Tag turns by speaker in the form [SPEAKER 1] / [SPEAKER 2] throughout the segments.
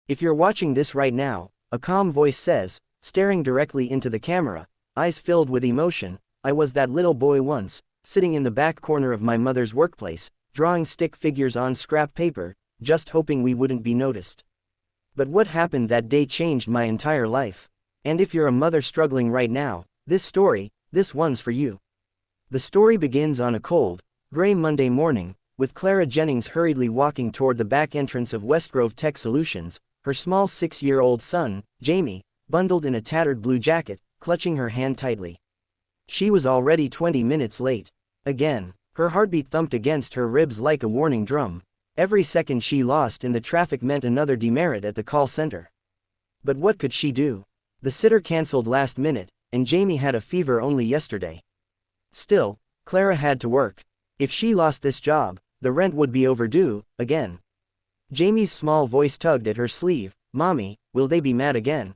[SPEAKER 1] If you're watching this right now, a calm voice says, staring directly into the camera, eyes filled with emotion, I was that little boy once, sitting in the back corner of my mother's workplace, drawing stick figures on scrap paper, just hoping we wouldn't be noticed. But what happened that day changed my entire life. And if you're a mother struggling right now, this one's for you. The story begins on a cold, gray Monday morning, with Clara Jennings hurriedly walking toward the back entrance of Westgrove Tech Solutions, her small 6-year-old son, Jamie, bundled in a tattered blue jacket, clutching her hand tightly. She was already 20 minutes late. Again, her heartbeat thumped against her ribs like a warning drum. Every second she lost in the traffic meant another demerit at the call center. But what could she do? The sitter canceled last minute, and Jamie had a fever only yesterday. Still, Clara had to work. If she lost this job, the rent would be overdue, again. Jamie's small voice tugged at her sleeve. Mommy, will they be mad again?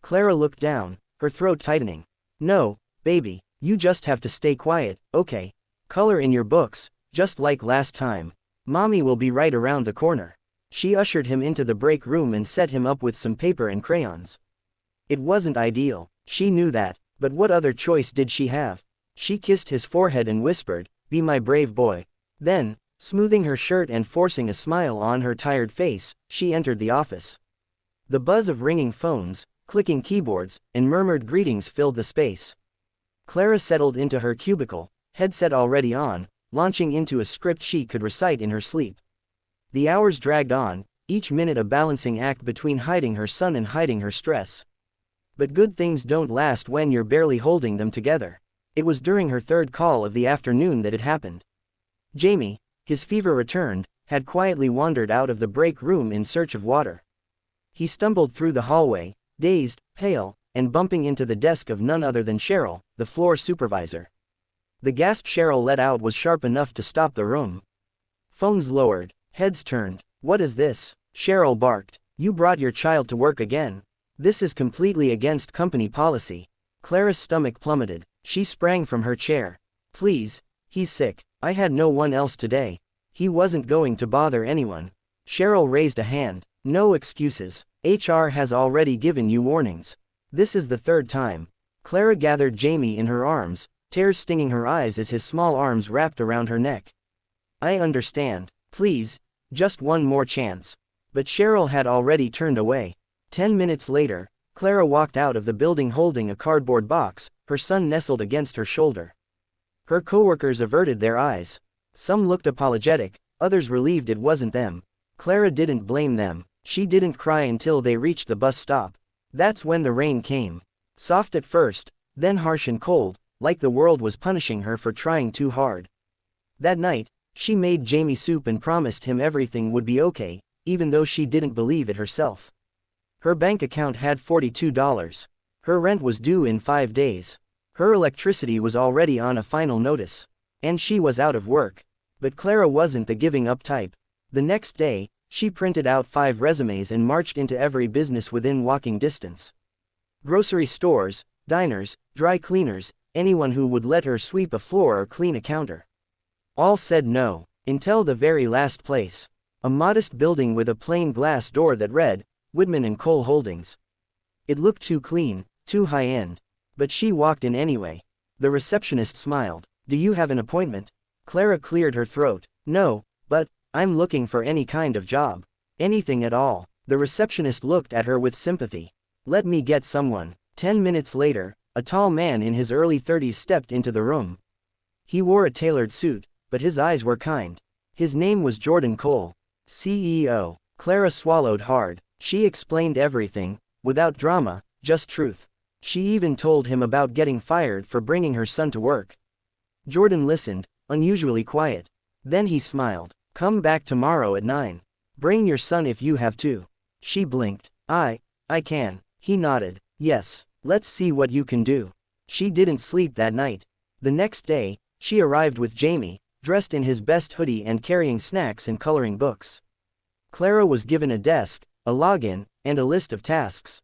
[SPEAKER 1] Clara looked down, her throat tightening. No, baby, you just have to stay quiet, okay? Color in your books, just like last time. Mommy will be right around the corner. She ushered him into the break room and set him up with some paper and crayons. It wasn't ideal, she knew that, but what other choice did she have? She kissed his forehead and whispered, "Be my brave boy." Then, smoothing her shirt and forcing a smile on her tired face, she entered the office. The buzz of ringing phones, clicking keyboards, and murmured greetings filled the space. Clara settled into her cubicle, headset already on, launching into a script she could recite in her sleep. The hours dragged on, each minute a balancing act between hiding her son and hiding her stress. But good things don't last when you're barely holding them together. It was during her third call of the afternoon that it happened. Jamie, his fever returned, had quietly wandered out of the break room in search of water. He stumbled through the hallway, dazed, pale, and bumping into the desk of none other than Cheryl, the floor supervisor. The gasp Cheryl let out was sharp enough to stop the room. Phones lowered, heads turned. "What is this?" Cheryl barked. "You brought your child to work again. This is completely against company policy." Clara's stomach plummeted. She sprang from her chair. "Please, he's sick. I had no one else today. He wasn't going to bother anyone." Cheryl raised a hand. "No excuses. HR has already given you warnings. This is the third time." Clara gathered Jamie in her arms, tears stinging her eyes as his small arms wrapped around her neck. "I understand. Please, just one more chance." But Cheryl had already turned away. 10 minutes later, Clara walked out of the building holding a cardboard box, her son nestled against her shoulder. Her coworkers averted their eyes. Some looked apologetic, others relieved it wasn't them. Clara didn't blame them. She didn't cry until they reached the bus stop. That's when the rain came. Soft at first, then harsh and cold, like the world was punishing her for trying too hard. That night, she made Jamie soup and promised him everything would be okay, even though she didn't believe it herself. Her bank account had $42. Her rent was due in 5 days. Her electricity was already on a final notice. And she was out of work. But Clara wasn't the giving up type. The next day, she printed out 5 resumes and marched into every business within walking distance. Grocery stores, diners, dry cleaners, anyone who would let her sweep a floor or clean a counter. All said no, until the very last place. A modest building with a plain glass door that read, Woodman and Cole Holdings. It looked too clean, too high-end. But she walked in anyway. The receptionist smiled. "Do you have an appointment?" Clara cleared her throat. "No, but I'm looking for any kind of job. Anything at all." The receptionist looked at her with sympathy. "Let me get someone." 10 minutes later, a tall man in his early 30s stepped into the room. He wore a tailored suit, but his eyes were kind. His name was Jordan Cole, CEO. Clara swallowed hard. She explained everything, without drama, just truth. She even told him about getting fired for bringing her son to work. Jordan listened, unusually quiet. Then he smiled. "Come back tomorrow at 9. Bring your son if you have to." She blinked. I can." He nodded. "Yes, let's see what you can do." She didn't sleep that night. The next day, she arrived with Jamie, dressed in his best hoodie and carrying snacks and coloring books. Clara was given a desk, a login, and a list of tasks.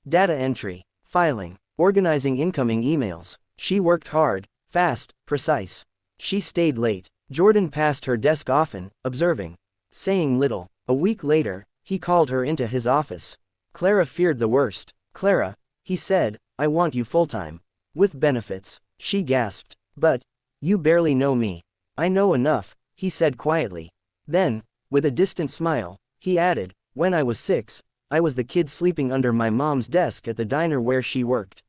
[SPEAKER 1] Data entry, filing, organizing incoming emails. She worked hard, fast, precise. She stayed late. Jordan passed her desk often, observing, saying little. A week later, He called her into his office. Clara feared the worst. "Clara," he said, "I want you full-time. With benefits." She gasped. "But, you barely know me." "I know enough," he said quietly. Then, with a distant smile, he added, "When I was 6, I was the kid sleeping under my mom's desk at the diner where she worked.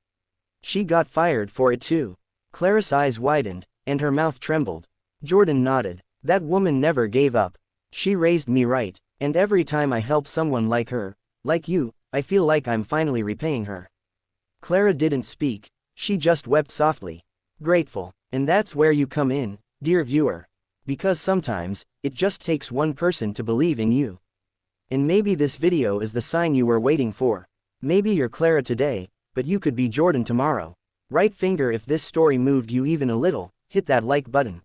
[SPEAKER 1] She got fired for it too." Clara's eyes widened, and her mouth trembled. Jordan nodded. "That woman never gave up. She raised me right, and every time I help someone like her, like you, I feel like I'm finally repaying her." Clara didn't speak, she just wept softly. Grateful. And that's where you come in, dear viewer. Because sometimes, it just takes one person to believe in you. And maybe this video is the sign you were waiting for. Maybe you're Clara today, but you could be Jordan tomorrow. Right finger if this story moved you even a little, hit that like button.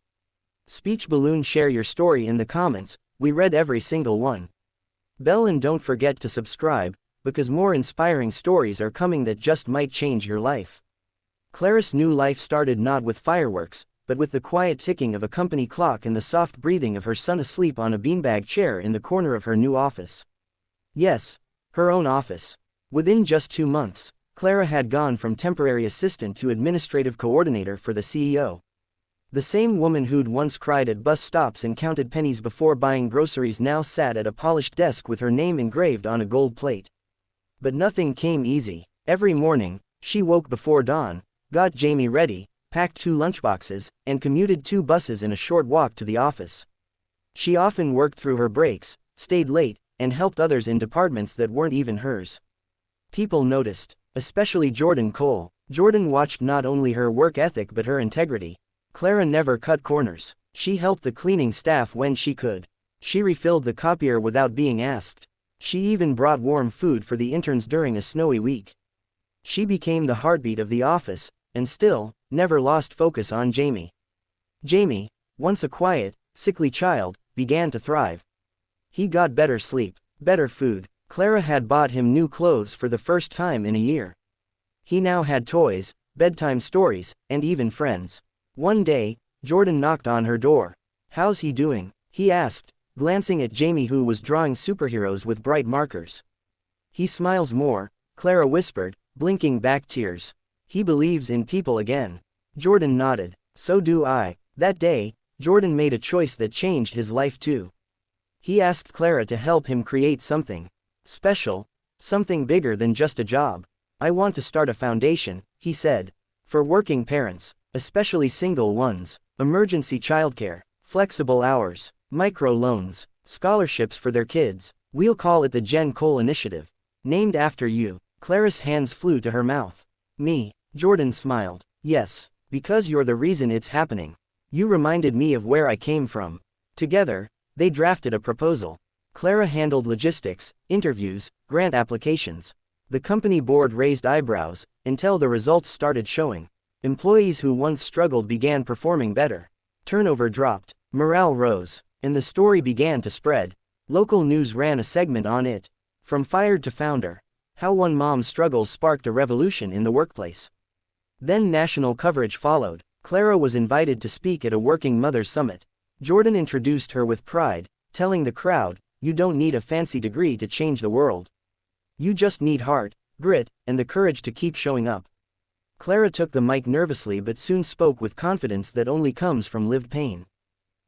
[SPEAKER 1] Speech balloon, share your story in the comments, we read every single one. Bell and don't forget to subscribe, because more inspiring stories are coming that just might change your life. Clara's new life started not with fireworks, but with the quiet ticking of a company clock and the soft breathing of her son asleep on a beanbag chair in the corner of her new office. Yes, her own office. Within just 2 months, Clara had gone from temporary assistant to administrative coordinator for the CEO. The same woman who'd once cried at bus stops and counted pennies before buying groceries now sat at a polished desk with her name engraved on a gold plate. But nothing came easy. Every morning, she woke before dawn, got Jamie ready, packed 2 lunchboxes, and commuted 2 buses in a short walk to the office. She often worked through her breaks, stayed late, and helped others in departments that weren't even hers. People noticed, especially Jordan Cole. Jordan watched not only her work ethic but her integrity. Clara never cut corners. She helped the cleaning staff when she could. She refilled the copier without being asked. She even brought warm food for the interns during a snowy week. She became the heartbeat of the office, and still, never lost focus on Jamie. Jamie, once a quiet, sickly child, began to thrive. He got better sleep, better food. Clara had bought him new clothes for the first time in a year. He now had toys, bedtime stories, and even friends. One day, Jordan knocked on her door. "How's he doing?" he asked, glancing at Jamie who was drawing superheroes with bright markers. "He smiles more," Clara whispered, blinking back tears. "He believes in people again." Jordan nodded. "So do I." That day, Jordan made a choice that changed his life too. He asked Clara to help him create something special, something bigger than just a job. "I want to start a foundation," he said, "for working parents, especially single ones, emergency childcare, flexible hours, micro loans, scholarships for their kids. We'll call it the Jen Cole Initiative. Named after you." Clara's hands flew to her mouth. "Me?" Jordan smiled. "Yes, because you're the reason it's happening. You reminded me of where I came from." Together, they drafted a proposal. Clara handled logistics, interviews, grant applications. The company board raised eyebrows, until the results started showing. Employees who once struggled began performing better. Turnover dropped, morale rose, and the story began to spread. Local news ran a segment on it. From fired to founder. How one mom's struggles sparked a revolution in the workplace. Then national coverage followed. Clara was invited to speak at a Working Mothers Summit. Jordan introduced her with pride, telling the crowd, "You don't need a fancy degree to change the world. You just need heart, grit, and the courage to keep showing up." Clara took the mic nervously but soon spoke with confidence that only comes from lived pain.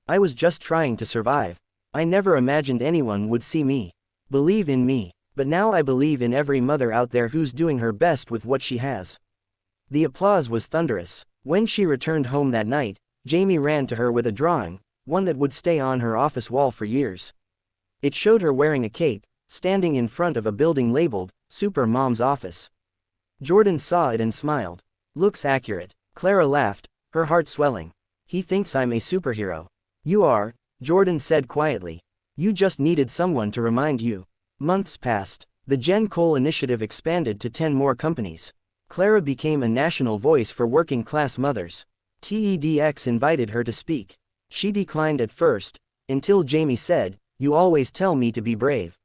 [SPEAKER 1] "I was just trying to survive. I never imagined anyone would see me, believe in me. But now I believe in every mother out there who's doing her best with what she has." The applause was thunderous. When she returned home that night, Jamie ran to her with a drawing, one that would stay on her office wall for years. It showed her wearing a cape, standing in front of a building labeled, "Super Mom's Office." Jordan saw it and smiled. "Looks accurate." Clara laughed, her heart swelling. "He thinks I'm a superhero." "You are," Jordan said quietly. "You just needed someone to remind you." Months passed. The Jen Cole Initiative expanded to 10 more companies. Clara became a national voice for working-class mothers. TEDx invited her to speak. She declined at first, until Jamie said, "You always tell me to be brave.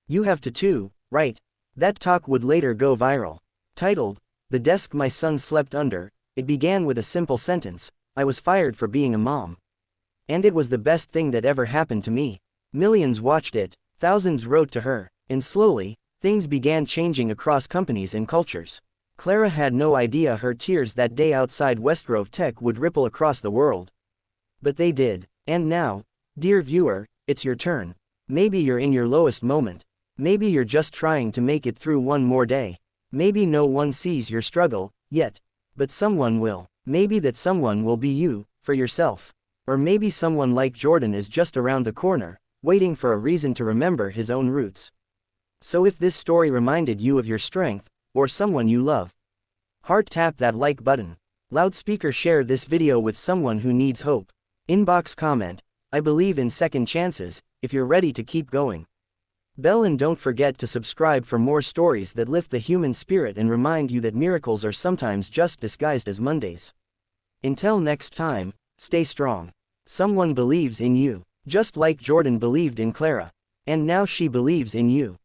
[SPEAKER 1] You have to too, right?" That talk would later go viral. Titled, "The Desk My Son Slept Under," it began with a simple sentence, "I was fired for being a mom. And it was the best thing that ever happened to me." Millions watched it, Thousands wrote to her, and slowly, things began changing across companies and cultures. Clara had no idea her tears that day outside Westgrove Tech would ripple across the world. But they did. And now, dear viewer, it's your turn. Maybe you're in your lowest moment. Maybe you're just trying to make it through one more day. Maybe no one sees your struggle, yet. But someone will. Maybe that someone will be you, for yourself. Or maybe someone like Jordan is just around the corner, waiting for a reason to remember his own roots. So if this story reminded you of your strength, or someone you love, heart tap that like button. Loudspeaker share this video with someone who needs hope. Inbox comment, I believe in second chances, if you're ready to keep going. Bell and don't forget to subscribe for more stories that lift the human spirit and remind you that miracles are sometimes just disguised as Mondays. Until next time, stay strong. Someone believes in you, just like Jordan believed in Clara. And now she believes in you.